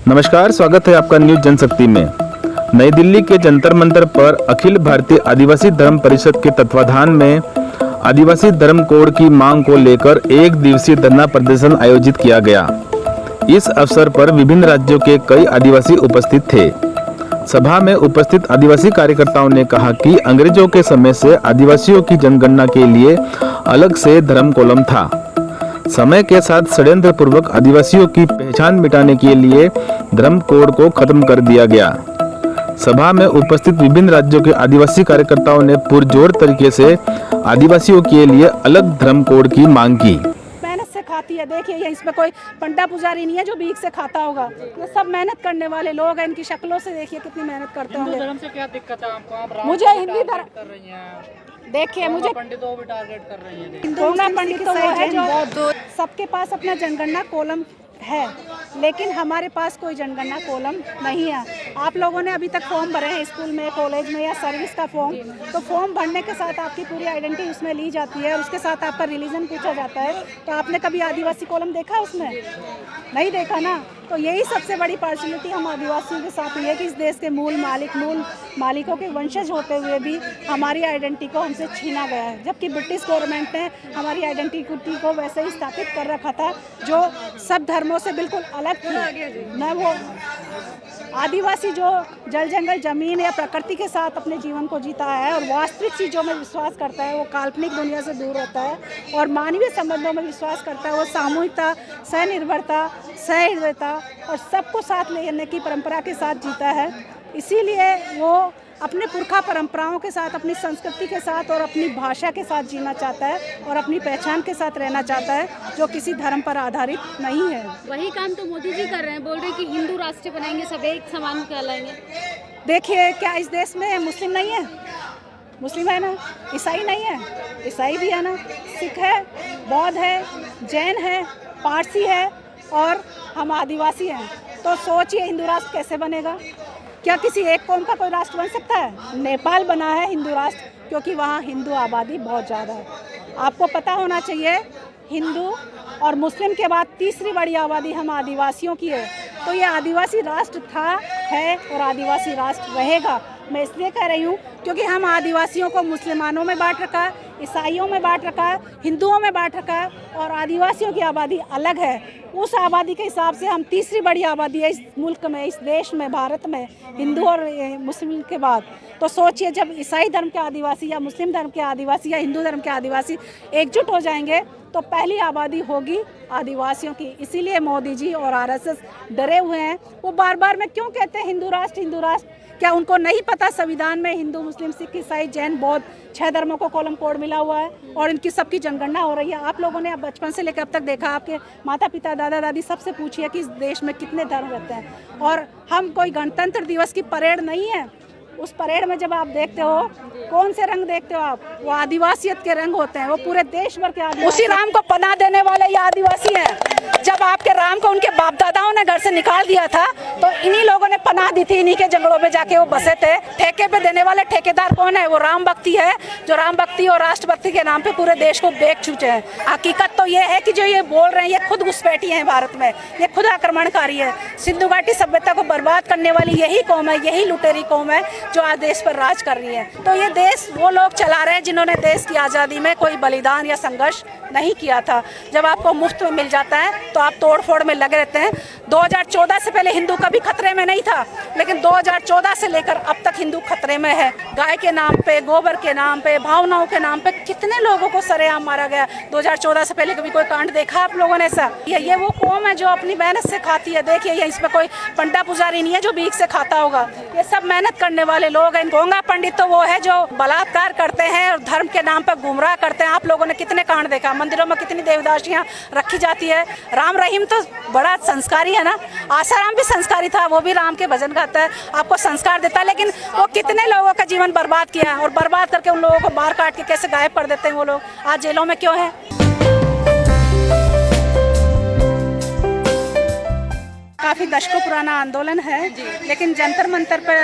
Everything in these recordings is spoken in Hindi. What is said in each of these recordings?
नमस्कार, स्वागत है आपका न्यूज जनशक्ति में। नई दिल्ली के जंतर मंतर पर अखिल भारतीय आदिवासी धर्म परिषद के तत्वाधान में आदिवासी धर्म कोड की मांग को लेकर एक दिवसीय धरना प्रदर्शन आयोजित किया गया। इस अवसर पर विभिन्न राज्यों के कई आदिवासी उपस्थित थे। सभा में उपस्थित आदिवासी कार्यकर्ताओं ने कहा कि अंग्रेजों के समय से आदिवासियों की जनगणना के लिए अलग से धर्म कॉलम था। समय के साथ षड्यंत्र पूर्वक आदिवासियों की पहचान मिटाने के लिए धर्म कोड को खत्म कर दिया गया। सभा में उपस्थित विभिन्न राज्यों के आदिवासी कार्यकर्ताओं ने पुरजोर तरीके से आदिवासियों के लिए अलग धर्म कोड की मांग की। मेहनत से खाती है, देखिए ये इसमें कोई पंडा पुजारी नहीं है जो भीख से खाता होगा। ये सब मेहनत करने वाले लोग हैं। इनकी शक्लों से देखिए कितनी मेहनत करते होंगे। धर्म से क्या दिक्कत है आपको? मुझे हिंदी धर्म कर रही हैं, देखिए मुझे पंडितों भी टारगेट कर रही हैं। हिंदू पंडित तो वो है जो सबके पास अपना जनगणना कॉलम है, लेकिन हमारे पास कोई जनगणना कॉलम नहीं है। आप लोगों ने अभी तक फॉर्म भरे हैं स्कूल में, कॉलेज में या सर्विस का फॉर्म, तो फॉर्म भरने के साथ आपकी पूरी आइडेंटिटी उसमें ली जाती है और उसके साथ आपका रिलीजन पूछा जाता है। तो आपने कभी आदिवासी कॉलम देखा उसमें? नहीं देखा ना। तो यही सबसे बड़ी पार्शलिटी हम आदिवासियों के साथ हुई है कि इस देश के मूल मालिकों के वंशज होते हुए भी हमारी आइडेंटिटी को हमसे छीना गया है। जबकि ब्रिटिश गवर्नमेंट ने हमारी आइडेंटिटी को वैसे ही स्थापित कर रखा था जो सब धर्मों से बिल्कुल अलग थी। न वो आदिवासी जो जल जंगल जमीन या प्रकृति के साथ अपने जीवन को जीता है और वास्तविक चीज़ों में विश्वास करता है, वो काल्पनिक दुनिया से दूर होता है और मानवीय संबंधों में विश्वास करता है। वो सामूहिकता, स्वनिर्भरता, सहृदयता और सबको साथ लेने की परंपरा के साथ जीता है। इसीलिए वो अपने पुरखा परंपराओं के साथ, अपनी संस्कृति के साथ और अपनी भाषा के साथ जीना चाहता है और अपनी पहचान के साथ रहना चाहता है जो किसी धर्म पर आधारित नहीं है। वही काम तो मोदी जी कर रहे हैं, बोल रहे हैं कि हिंदू राष्ट्र बनाएंगे, सब एक समान कहलाएंगे। देखिए क्या इस देश में मुस्लिम नहीं है? मुस्लिम है ना, ईसाई नहीं है, ईसाई भी है ना, सिख है, बौद्ध है, जैन है, पारसी है और हम आदिवासी हैं। तो सोचिए हिंदू राष्ट्र कैसे बनेगा? क्या किसी एक कौम का कोई राष्ट्र बन सकता है? नेपाल बना है हिंदू राष्ट्र क्योंकि वहाँ हिंदू आबादी बहुत ज़्यादा है। आपको पता होना चाहिए हिंदू और मुस्लिम के बाद तीसरी बड़ी आबादी हम आदिवासियों की है। तो ये आदिवासी राष्ट्र था, है और आदिवासी राष्ट्र रहेगा। मैं इसलिए कह रही हूँ क्योंकि हम आदिवासियों को मुसलमानों में बांट रखा है, ईसाइयों में बांट रखा है, हिंदुओं में बांट रखा है और आदिवासियों की आबादी अलग है। उस आबादी के हिसाब से हम तीसरी बड़ी आबादी है इस मुल्क में, इस देश में, भारत में, हिंदू और मुस्लिम के बाद। तो सोचिए जब ईसाई धर्म के आदिवासी या मुस्लिम धर्म के आदिवासी या हिंदू धर्म के आदिवासी एकजुट हो जाएंगे तो पहली आबादी होगी आदिवासियों की। इसीलिए मोदी जी और आरएसएस डरे हुए हैं। वो बार बार में क्यों कहते हैं हिंदू राष्ट्र, हिंदू राष्ट्र? क्या उनको नहीं पता संविधान में हिंदू, मुस्लिम, सिख, ईसाई, जैन, बौद्ध 6 धर्मों को कॉलम कोड मिला हुआ है और इनकी सबकी जनगणना हो रही है। आप लोगों ने अब बचपन से लेकर अब तक देखा, आपके माता पिता, दादा दादी सबसे पूछिए कि इस देश में कितने धर्म रहते हैं। और हम कोई गणतंत्र दिवस की परेड नहीं है। उस परेड में जब आप देखते हो कौन से रंग देखते हो आप? वो आदिवासियत के रंग होते हैं। वो पूरे देश भर के आदिवासी, उसी राम को पनाह देने वाले ये आदिवासी हैं। जब आपके राम को उनके बाप दादाओं ने घर से निकाल दिया था तो इन्हीं लोगों ने पनाह दी थी, इन्हीं के जंगलों में जाके वो बसे थे। ठेके पे देने वाले ठेकेदार कौन है? वो राम भक्ति है जो राम भक्ति और राष्ट्रभक्ति के नाम पे पूरे देश को बेच चुके हैं। हकीकत तो ये है कि जो ये बोल रहे हैं ये खुद घुसपैठी हैं भारत में, ये खुद आक्रमणकारी है। सिंधु घाटी सभ्यता को बर्बाद करने वाली यही कौम है, यही लुटेरी कौम है जो आज देश पर राज कर रही है। तो ये देश वो लोग चला रहे हैं जिन्होंने देश की आज़ादी में कोई बलिदान या संघर्ष नहीं किया था। जब आपको मुफ्त में मिल जाता है तो आप तोड़ फोड़ में लगे रहते हैं। 2014 से पहले हिंदू कभी खतरे में नहीं था, लेकिन 2014 से लेकर अब तक हिंदू खतरे में है। गाय के नाम पे, गोबर के नाम पे, भावनाओं के नाम पे कितने लोगों को सरेआम मारा गया। 2014 से पहले कभी कोई कांड देखा आप लोगों ने ऐसा? ये वो कौम है जो अपनी मेहनत से खाती है। देखिए ये इसमें कोई पंडा पुजारी नहीं है जो भीख से खाता होगा। ये सब मेहनत करने वाले लोग हैं। गोंगा पंडित तो वो है जो बलात्कार करते हैं और धर्म के नाम पर गुमराह करते हैं। आप लोगों ने कितने कांड देखा, मंदिरों में कितनी देवदासियां रखी जाती है। राम रहीम तो बड़ा संस्कारी है ना, आसाराम भी संस्कारी था, वो भी राम के भजन गाता है, आपको संस्कार देता है। लेकिन वो कितने लोगों का जीवन बर्बाद किया और बर्बाद करके उन लोगों को बाहर काट के कैसे गायब कर देते हैं। वो लोग आज जेलों में क्यों हैं? काफ़ी दशकों पुराना आंदोलन है, लेकिन जंतर मंतर पर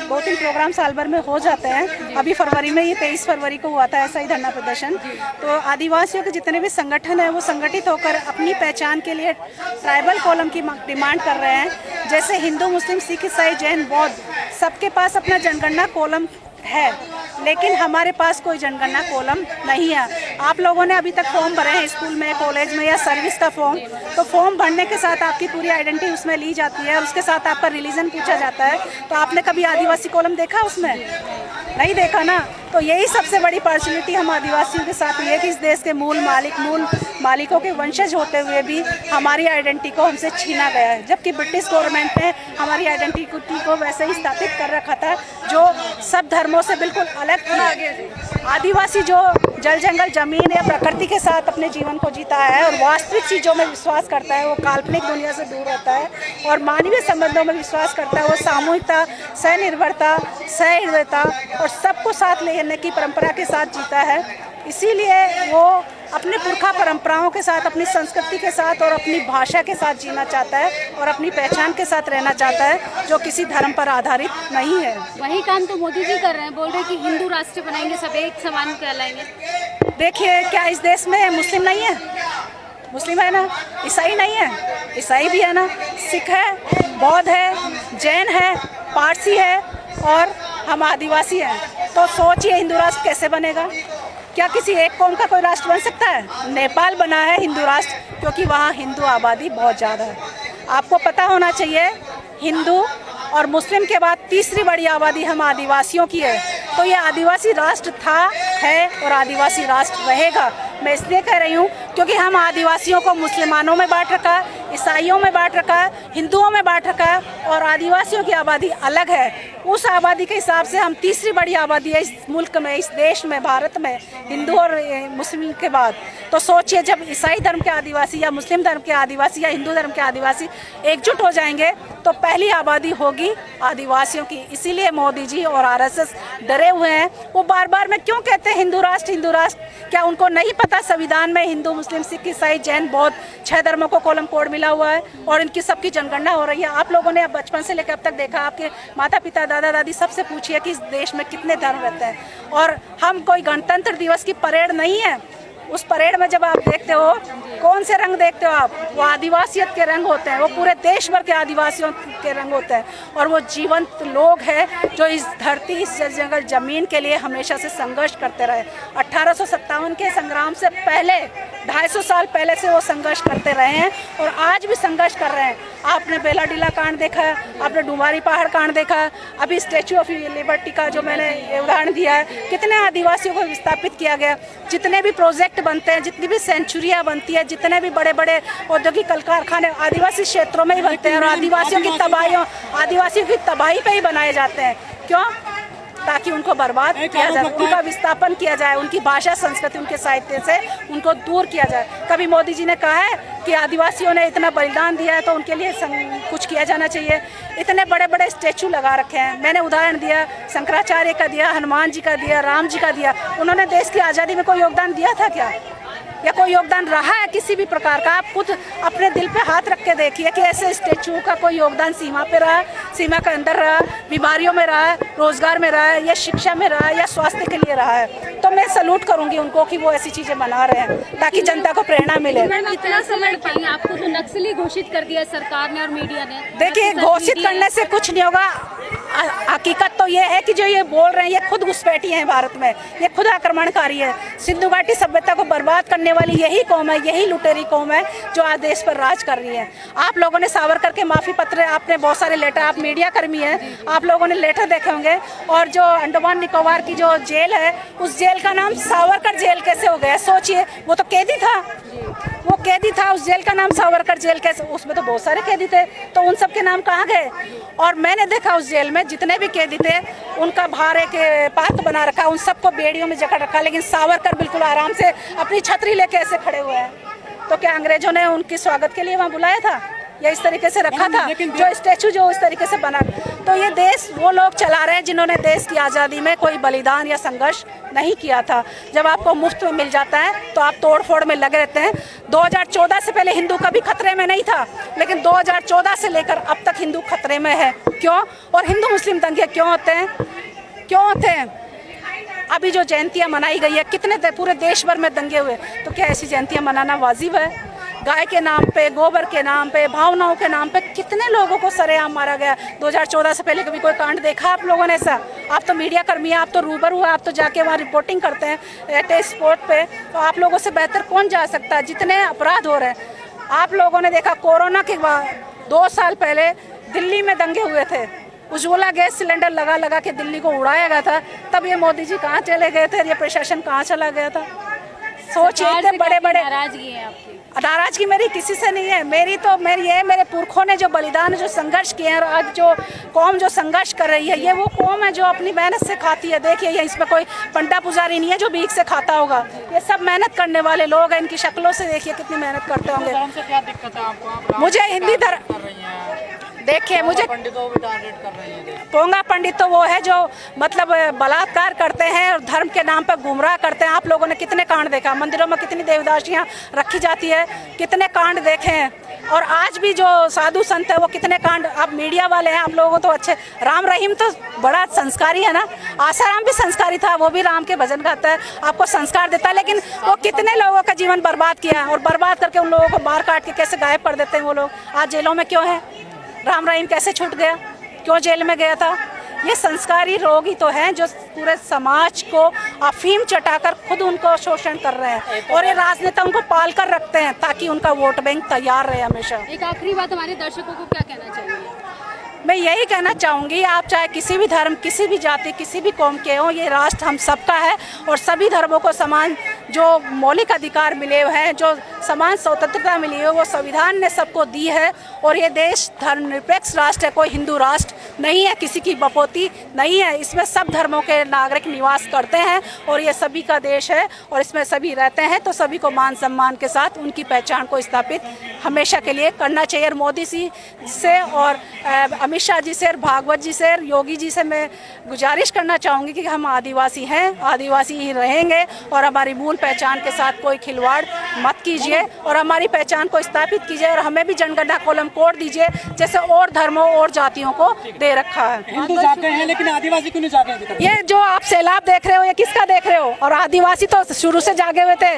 2-3 प्रोग्राम साल भर में हो जाते हैं। अभी फरवरी में, ये 23 फरवरी को हुआ था ऐसा ही धरना प्रदर्शन। तो आदिवासियों के जितने भी संगठन हैं वो संगठित होकर अपनी पहचान के लिए ट्राइबल कॉलम की डिमांड कर रहे हैं। जैसे हिंदू, मुस्लिम, सिख, ईसाई, जैन, बौद्ध सबके पास अपना जनगणना कॉलम है, लेकिन हमारे पास कोई जनगणना कॉलम नहीं है। आप लोगों ने अभी तक फॉर्म भरे हैं स्कूल में, कॉलेज में या सर्विस का फॉर्म, तो फॉर्म भरने के साथ आपकी पूरी आइडेंटिटी उसमें ली जाती है और उसके साथ आपका रिलीजन पूछा जाता है। तो आपने कभी आदिवासी कॉलम देखा उसमें? नहीं देखा ना। तो यही सबसे बड़ी पार्शलिटी हम आदिवासियों के साथ हुई है कि इस देश के मूल मालिकों के वंशज होते हुए भी हमारी आइडेंटिटी को हमसे छीना गया है, जबकि ब्रिटिश गवर्नमेंट ने हमारी आइडेंटिटी को वैसे ही स्थापित कर रखा था जो सब धर्मों से बिल्कुल अलग थी। आदिवासी जो जल जंगल जमीन या प्रकृति के साथ अपने जीवन को जीता है और वास्तविक चीज़ों में विश्वास करता है, वो काल्पनिक दुनिया से दूर रहता है और मानवीय संबंधों में विश्वास करता है। वो सामूहिकता, सहनिर्भरता, सहृदयता और सबको साथ लेने की परंपरा के साथ जीता है। इसीलिए वो अपने पुरखा परंपराओं के साथ, अपनी संस्कृति के साथ और अपनी भाषा के साथ जीना चाहता है और अपनी पहचान के साथ रहना चाहता है, जो किसी धर्म पर आधारित नहीं है। वही काम तो मोदी जी कर रहे हैं, बोल रहे हैं कि हिंदू राष्ट्र बनाएंगे, सब एक समान कहलाएंगे। देखिए, क्या इस देश में मुस्लिम नहीं है? मुस्लिम है ना, ईसाई नहीं है, ईसाई भी है ना, सिख है, बौद्ध है, जैन है, पारसी है और हम आदिवासी हैं। तो सोचिए हिंदू राष्ट्र कैसे बनेगा? क्या किसी एक कौम का कोई राष्ट्र बन सकता है? नेपाल बना है हिंदू राष्ट्र क्योंकि वहाँ हिंदू आबादी बहुत ज़्यादा है। आपको पता होना चाहिए, हिंदू और मुस्लिम के बाद तीसरी बड़ी आबादी हम आदिवासियों की है। तो ये आदिवासी राष्ट्र था, है और आदिवासी राष्ट्र रहेगा। मैं इसलिए कह रही हूँ क्योंकि हम आदिवासियों को मुसलमानों में बांट रखा है, ईसाइयों में बांट रखा है, हिंदुओं में बांट रखा है और आदिवासियों की आबादी अलग है। उस आबादी के हिसाब से हम तीसरी बड़ी आबादी है इस मुल्क में, इस देश में, भारत में, हिंदू और मुस्लिम के बाद। तो सोचिए, जब ईसाई धर्म के आदिवासी या मुस्लिम धर्म के आदिवासी या हिंदू धर्म के आदिवासी एकजुट हो जाएंगे तो पहली आबादी होगी आदिवासियों की। इसीलिए मोदी जी और आरएसएस डरे हुए हैं। वो बार बार में क्यों कहते हैं हिंदू राष्ट्र, हिंदू राष्ट्र? क्या उनको नहीं पता संविधान में हिंदू, मुस्लिम, सिख, ईसाई, जैन, बौद्ध 6 धर्मों को कॉलम कोड मिला हुआ है और इनकी सबकी जनगणना हो रही है। आप लोगों ने अब बचपन से लेकर अब तक देखा, आपके माता पिता, दादा दादी सबसे पूछिए कि इस देश में कितने धर्म रहते हैं। और हम कोई गणतंत्र दिवस की परेड नहीं है। उस परेड में जब आप देखते हो, कौन से रंग देखते हो आप? वो आदिवासियत के रंग होते हैं, वो पूरे देश भर के आदिवासियों के रंग होते हैं और वो जीवंत लोग हैं जो इस धरती, इस जंगल जमीन के लिए हमेशा से संघर्ष करते रहे। 1857 के संग्राम से पहले 250 साल पहले से वो संघर्ष करते रहे हैं और आज भी संघर्ष कर रहे हैं। आपने बेलाडीला कांड देखा है, आपने डुमारी पहाड़ कांड देखा है, अभी स्टैचू ऑफ लिबर्टी का जो मैंने उदाहरण दिया है, कितने आदिवासियों को विस्थापित किया गया। जितने भी प्रोजेक्ट बनते हैं, जितनी भी सेंचुरियाँ बनती है, जितने भी बड़े बड़े औद्योगिक कल कारखाने आदिवासी क्षेत्रों में ही बनते हैं और आदिवासियों की तबाही पे ही बनाए जाते हैं। क्यों? ताकि उनको बर्बाद किया जाए, उनका विस्थापन किया जाए, उनकी भाषा, संस्कृति, उनके साहित्य से उनको दूर किया जाए। कभी मोदी जी ने कहा है कि आदिवासियों ने इतना बलिदान दिया है तो उनके लिए कुछ किया जाना चाहिए? इतने बड़े बड़े स्टैचू लगा रखे हैं। मैंने उदाहरण दिया, शंकराचार्य का दिया, हनुमान जी का दिया, राम जी का दिया। उन्होंने देश की आज़ादी में कोई योगदान दिया था क्या? या कोई योगदान रहा है किसी भी प्रकार का? आप खुद अपने दिल पे हाथ रख के देखिए कि ऐसे स्टैचू का कोई योगदान सीमा पे रहा, सीमा के अंदर रहा, बीमारियों में रहा है, रोजगार में रहा है, या शिक्षा में रहा है, या स्वास्थ्य के लिए रहा है। तो मैं सैल्यूट करूंगी उनको कि वो ऐसी चीजें बना रहे हैं ताकि जनता को प्रेरणा मिले। कितना समय पाएंगे? आपको तो नक्सली घोषित कर दिया सरकार ने और मीडिया ने। देखिए, घोषित करने से कुछ नहीं होगा। हकीकत तो ये है कि जो ये बोल रहे हैं ये खुद घुसपैठी हैं भारत में, ये खुद आक्रमणकारी है। सिंधु घाटी सभ्यता को बर्बाद करने वाली यही कौम है, यही लुटेरी कौम है जो आज देश पर राज कर रही है। आप लोगों ने सावरकर के माफी पत्र, आपने बहुत सारे लेटर, आप मीडिया कर्मी हैं, आप लोगों ने लेटर देखे होंगे। और जो अंडमान निकोबार की जो जेल है, उस जेल का नाम सावरकर जेल कैसे हो गया? सोचिए, वो तो कैदी था, वो कैदी था, उस जेल का नाम सावरकर जेल कैसे? उसमें तो बहुत सारे कैदी थे, तो उन सब के नाम कहाँ गए? और मैंने देखा उस जेल में जितने भी कैदी थे उनका बाहर एक पार्क बना रखा, उन सबको बेड़ियों में जकड़ रखा, लेकिन सावरकर बिल्कुल आराम से अपनी छतरी लेके ऐसे खड़े हुए हैं। तो क्या अंग्रेजों ने उनके स्वागत के लिए वहाँ बुलाया था या इस तरीके से रखा था? जो स्टैचू जो इस तरीके से बना, तो ये देश वो लोग चला रहे हैं जिन्होंने देश की आज़ादी में कोई बलिदान या संघर्ष नहीं किया था। जब आपको मुफ्त में मिल जाता है तो आप तोड़ फोड़ में लगे रहते हैं। 2014 से पहले हिंदू कभी खतरे में नहीं था, लेकिन 2014 से लेकर अब तक हिंदू खतरे में है। क्यों? और हिंदू मुस्लिम दंगे क्यों होते हैं? क्यों होते हैं? अभी जो जयंतियाँ मनाई गई है, कितने पूरे देश भर में दंगे हुए, तो क्या ऐसी जयंतियाँ मनाना वाजिब है? गाय के नाम पे, गोबर के नाम पे, भावनाओं के नाम पे कितने लोगों को सरेआम मारा गया। 2014 से पहले कभी कोई कांड देखा आप लोगों ने ऐसा? आप तो मीडिया कर्मी हैं, आप तो रूबरू हैं, आप तो जाके वहाँ रिपोर्टिंग करते हैं एट ए स्पॉट पे, तो आप लोगों से बेहतर कौन जा सकता है? जितने अपराध हो रहे हैं आप लोगों ने देखा। कोरोना के बाद 2 साल पहले दिल्ली में दंगे हुए थे, उज्ज्वला गैस सिलेंडर लगा लगा के दिल्ली को उड़ाया गया था। तब ये मोदी जी कहाँ चले गए थे? ये प्रशासन कहाँ चला गया था? सोचिए, इतने बड़े बड़े नाराजगी है आपकी? नाराजगी मेरी किसी से नहीं है। मेरी है मेरे पुरखों ने जो बलिदान, जो संघर्ष किए हैं, और आज जो कौम जो संघर्ष कर रही है, ये वो कौम है जो अपनी मेहनत से खाती है। देखिए, ये इसमें कोई पंडा पुजारी नहीं है जो भीख से खाता होगा। ये सब मेहनत करने वाले लोग हैं। इनकी शक्लों से देखिए कितनी मेहनत करते होंगे। धर्म से क्या दिक्कत है आपको? मुझे हिंदी धर्म, कर रही हैं, देखिए मुझे पंडितों भी टारगेट कर रही हैं। पोंगा पंडित तो वो है जो मतलब बलात्कार करते हैं और धर्म के नाम पर गुमराह करते हैं। आप लोगों ने कितने कांड देखा? मंदिरों में कितनी देवदासियाँ रखी जाती है, कितने कांड देखे हैं। और आज भी जो साधु संत है वो कितने कांड, आप मीडिया वाले हैं, आप लोगों तो अच्छे। राम रहीम तो बड़ा संस्कारी है ना, आसाराम भी संस्कारी था, वो भी राम के भजन गाता है, आपको संस्कार देता है। लेकिन वो कितने लोगों का जीवन बर्बाद किया है, और बर्बाद करके उन लोगों को मार काट के कैसे गायब कर देते हैं वो लोग। आज जेलों में क्यों है? राम रहीम कैसे छूट गया? क्यों जेल में गया था? ये संस्कारी रोगी तो हैं जो पूरे समाज को अफीम चटाकर खुद उनको शोषण कर रहे हैं, और ये राजनेता उनको पाल कर रखते हैं ताकि उनका वोट बैंक तैयार रहे हमेशा। एक आखिरी बात, हमारे दर्शकों को क्या कहना चाहिए? मैं यही कहना चाहूँगी, आप चाहे किसी भी धर्म, किसी भी जाति, किसी भी कौम के हों, ये राष्ट्र हम सबका है, और सभी धर्मों को समान जो मौलिक अधिकार मिले हुए हैं, जो समान स्वतंत्रता मिली है, वो संविधान ने सबको दी है। और ये देश धर्मनिरपेक्ष राष्ट्र है, कोई हिंदू राष्ट्र नहीं है, किसी की बपोती नहीं है। इसमें सब धर्मों के नागरिक निवास करते हैं, और ये सभी का देश है, और इसमें सभी रहते हैं। तो सभी को मान सम्मान के साथ उनकी पहचान को स्थापित हमेशा के लिए करना चाहिए। मोदी जी से और अमित शाह जी से और भागवत जी से और योगी जी से मैं गुजारिश करना चाहूँगी कि हम आदिवासी हैं, आदिवासी ही रहेंगे, और हमारी मूल पहचान के साथ कोई खिलवाड़ मत कीजिए, और हमारी पहचान को स्थापित कीजिए, और हमें भी जनगणना कॉलम कोड दीजिए जैसे और धर्मों और जातियों को दे रखा है। हिंदू जागे हैं लेकिन आदिवासी क्यों नहीं जागे अभी तक? ये जो आप सैलाब देख रहे हो, ये किसका देख रहे हो? और आदिवासी तो शुरू से जागे हुए थे।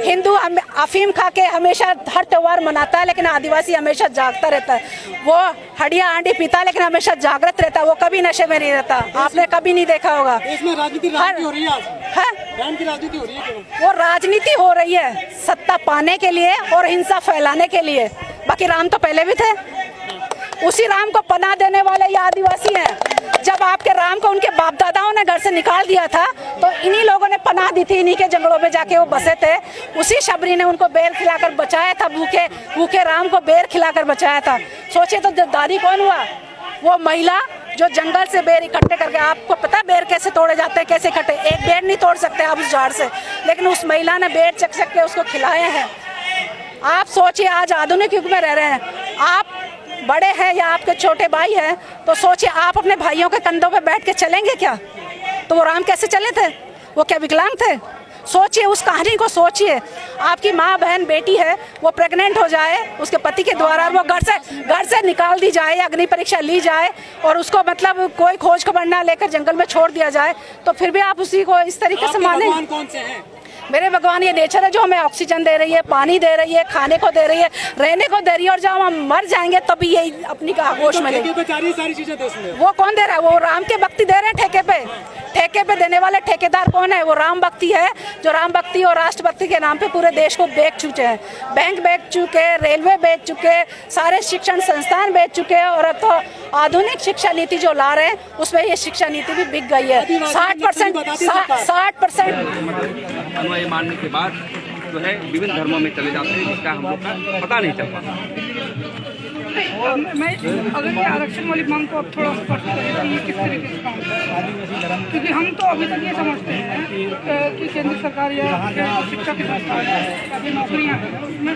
हिंदू अफीम खा के हमेशा हर त्योहार मनाता है, लेकिन आदिवासी हमेशा जागता रहता है। वो हड्डियाँ आंडी पीता लेकिन हमेशा जागृत रहता है, वो कभी नशे में नहीं रहता। आपने कभी नहीं देखा होगा। इसमें राजनीति हो रही है आज, है की राजनीति हो रही है। वो राजनीति हो रही है सत्ता पाने के लिए और हिंसा फैलाने के लिए। बाकी राम तो पहले भी थे, उसी राम को पनाह देने वाले ये आदिवासी हैं। जब आपके राम को उनके बाप दादाओं ने घर से निकाल दिया था तो इन्हीं लोगों ने पनाह दी थी, इन्हीं के जंगलों में जाके वो बसे थे। उसी शबरी ने उनको बेर खिलाकर बचाया था, भूखे भूखे राम को बेर खिलाकर बचाया था। सोचिए तो दादी कौन हुआ? वो महिला जो जंगल से बेर इकट्ठे करके, आपको पता है बेर कैसे तोड़े जाते हैं, कैसे इकट्ठे? एक बेर नहीं तोड़ सकते आप उस झाड़ से, लेकिन उस महिला ने बेर चक के उसको खिलाए हैं। आप सोचिए, आज आधुनिक युग में रह रहे हैं, आप बड़े हैं या आपके छोटे भाई हैं, तो सोचिए आप अपने भाइयों के कंधों पे बैठ के चलेंगे क्या? तो वो राम कैसे चले थे? वो क्या विकलांग थे? सोचिए उस कहानी को, सोचिए। आपकी माँ बहन बेटी है, वो प्रेग्नेंट हो जाए उसके पति के द्वारा, वो घर से निकाल दी जाए, अग्नि परीक्षा ली जाए, और उसको मतलब कोई खोज खबर ना लेकर जंगल में छोड़ दिया जाए, तो फिर भी आप उसी को इस तरीके से माने? कौन से हैं? मेरे भगवान ये नेचर है जो हमें ऑक्सीजन दे रही है, पानी दे रही है, खाने को दे रही है, रहने को दे रही है, और जब हम मर जाएंगे तभी यही अपनी आगोश में लेगी। सारी चीजें देश में वो कौन दे रहा है? वो राम के भक्ति दे रहे हैं ठेके पे। ठेके पे देने वाले ठेकेदार कौन है? वो राम भक्ति है, जो राम भक्ति और राष्ट्रभक्ति के नाम पे पूरे देश को बेच चुके हैं। बैंक बेच चुके, रेलवे बेच चुके, सारे शिक्षण संस्थान बेच चुके, और अब तो आधुनिक शिक्षा नीति जो ला रहे हैं उसमें ये शिक्षा नीति भी बिक गई है। 60% अनुयायी मानने के बाद जो है विभिन्न धर्मों में चले जाते हैं, जिसका हम लोग का पता नहीं चल पाता। मैं अगर ये आरक्षण वाली मांग को अब थोड़ा स्पष्ट करें कि ये किस तरीके से काम करता है, क्योंकि हम तो अभी तक ये समझते हैं कि केंद्र सरकार या शिक्षा की संस्थान नौकरियाँ हैं उसमें